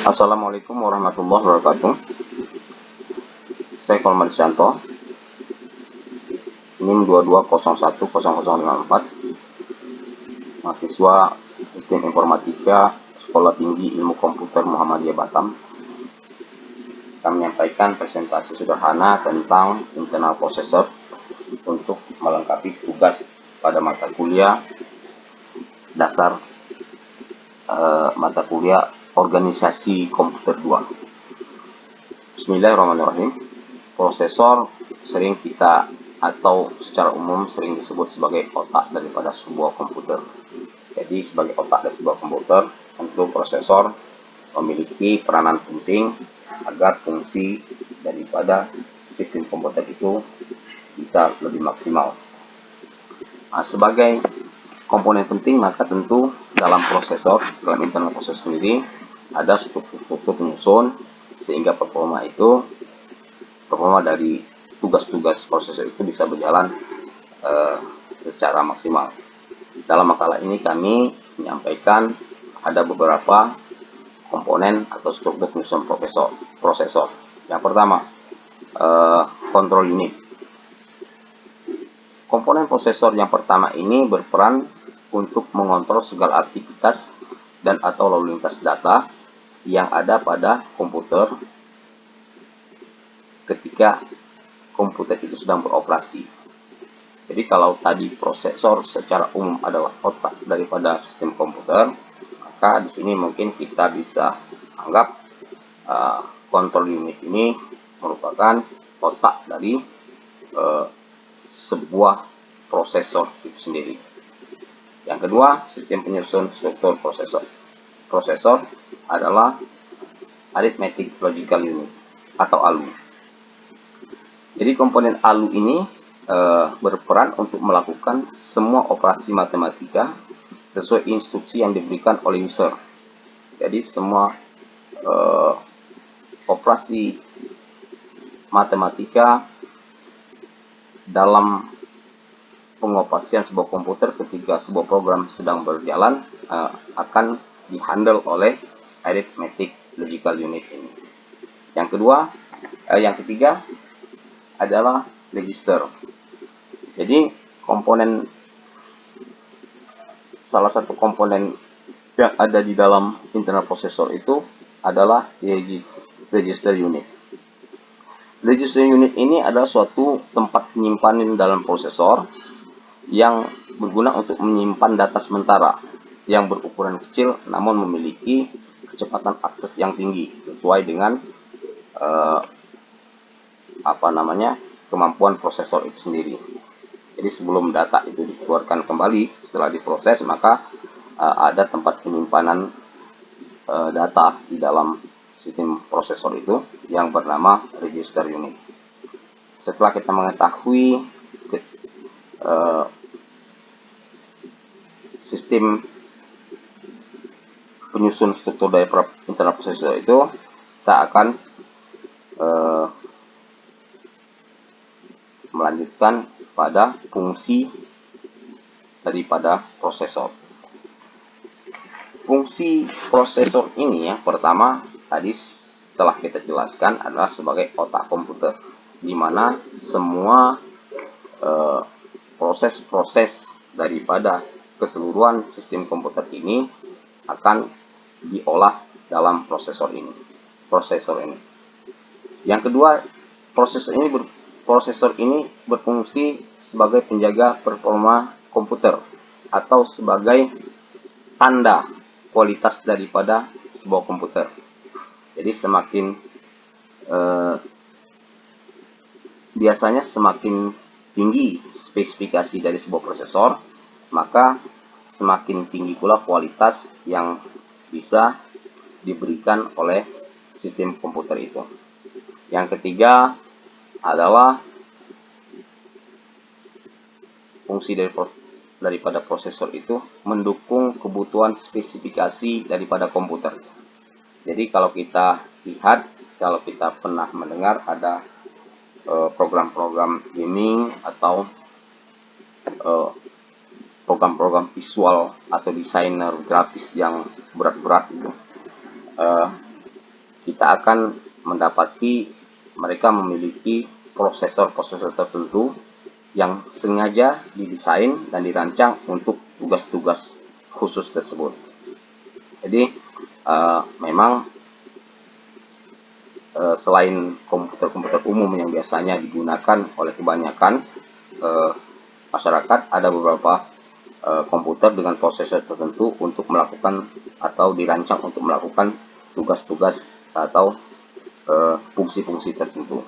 Assalamualaikum warahmatullahi wabarakatuh. Saya Kolman Syanto, NIM 22010054, mahasiswa Sistem Informatika Sekolah Tinggi Ilmu Komputer Muhammadiyah Batam. Akan menyampaikan presentasi sederhana tentang internal processor untuk melengkapi tugas pada mata kuliah dasar mata kuliah Organisasi Komputer 2. Bismillahirrahmanirrahim. Prosesor sering kita atau secara umum sering disebut sebagai otak daripada sebuah komputer. Jadi sebagai otak dari sebuah komputer, tentu prosesor memiliki peranan penting agar fungsi daripada sistem komputer itu bisa lebih maksimal. Nah, sebagai komponen penting, maka tentu dalam prosesor, dalam internal prosesor sendiri ada struktur penyusun sehingga performa dari tugas-tugas prosesor itu bisa berjalan secara maksimal. Dalam makalah ini kami menyampaikan ada beberapa komponen atau struktur penyusun prosesor. Yang pertama, control unit. Komponen prosesor yang pertama ini berperan untuk mengontrol segala aktivitas dan atau lalu lintas data yang ada pada komputer ketika komputer itu sedang beroperasi. Jadi kalau tadi prosesor secara umum adalah otak daripada sistem komputer, maka di sini mungkin kita bisa anggap control unit ini merupakan otak dari sebuah prosesor itu sendiri. Yang kedua, sistem penyusun struktur prosesor. Prosesor adalah Arithmetic Logical Unit atau ALU. Jadi komponen ALU ini berperan untuk melakukan semua operasi matematika sesuai instruksi yang diberikan oleh user. Jadi semua operasi matematika dalam pengoperasian sebuah komputer ketika sebuah program sedang berjalan akan dihandle oleh Arithmetic Logical Unit ini. Yang ketiga adalah register. Jadi salah satu komponen yang ada di dalam internal processor itu adalah register unit. Register unit ini adalah suatu tempat penyimpanan dalam prosesor yang berguna untuk menyimpan data sementara yang berukuran kecil namun memiliki kecepatan akses yang tinggi sesuai dengan kemampuan prosesor itu sendiri. Jadi sebelum data itu dikeluarkan kembali setelah diproses, maka ada tempat penyimpanan data di dalam sistem prosesor itu yang bernama register unit. Setelah kita mengetahui sistem penyusun struktur dari internal prosesor itu, kita akan melanjutkan pada fungsi daripada prosesor. Fungsi prosesor ini yang pertama tadi telah kita jelaskan adalah sebagai otak komputer, di mana semua proses-proses daripada keseluruhan sistem komputer ini akan diolah dalam prosesor ini. Yang kedua, prosesor ini berfungsi sebagai penjaga performa komputer atau sebagai tanda kualitas daripada sebuah komputer. Jadi biasanya semakin tinggi spesifikasi dari sebuah prosesor, maka semakin tinggi pula kualitas yang bisa diberikan oleh sistem komputer itu. Yang ketiga adalah fungsi daripada prosesor itu mendukung kebutuhan spesifikasi daripada komputer. Jadi kalau kita lihat, kalau kita pernah mendengar ada program-program gaming atau program-program visual atau desainer grafis yang berat-berat itu, kita akan mendapati mereka memiliki prosesor-prosesor tertentu yang sengaja didesain dan dirancang untuk tugas-tugas khusus tersebut. Jadi memang selain komputer-komputer umum yang biasanya digunakan oleh kebanyakan masyarakat, ada beberapa komputer dengan prosesor tertentu untuk melakukan atau dirancang untuk melakukan tugas-tugas atau fungsi-fungsi tertentu.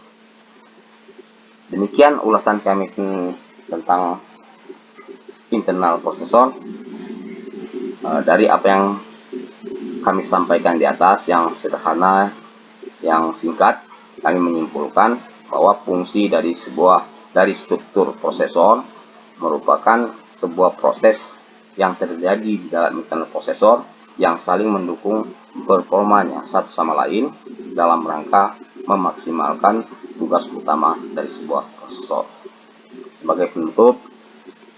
Demikian ulasan kami tentang internal prosesor. Dari apa yang kami sampaikan di atas yang sederhana, yang singkat, kami menyimpulkan bahwa fungsi dari struktur prosesor merupakan sebuah proses yang terjadi di dalam internal prosesor yang saling mendukung performanya satu sama lain dalam rangka memaksimalkan tugas utama dari sebuah prosesor. Sebagai penutup,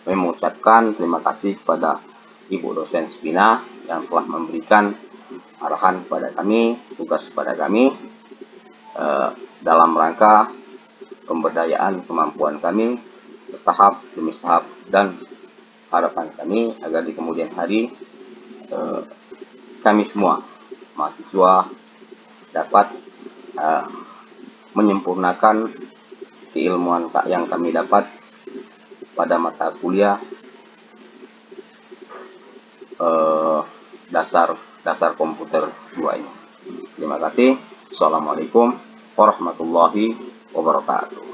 kami mengucapkan terima kasih kepada Ibu dosen Spina yang telah memberikan arahan kepada kami, tugas kepada kami dalam rangka pemberdayaan kemampuan kami bertahap demi tahap, dan harapan kami agar di kemudian hari kami semua mahasiswa dapat menyempurnakan keilmuan yang kami dapat pada mata kuliah dasar komputer 2 ini. Terima kasih. Assalamualaikum warahmatullahi wabarakatuh.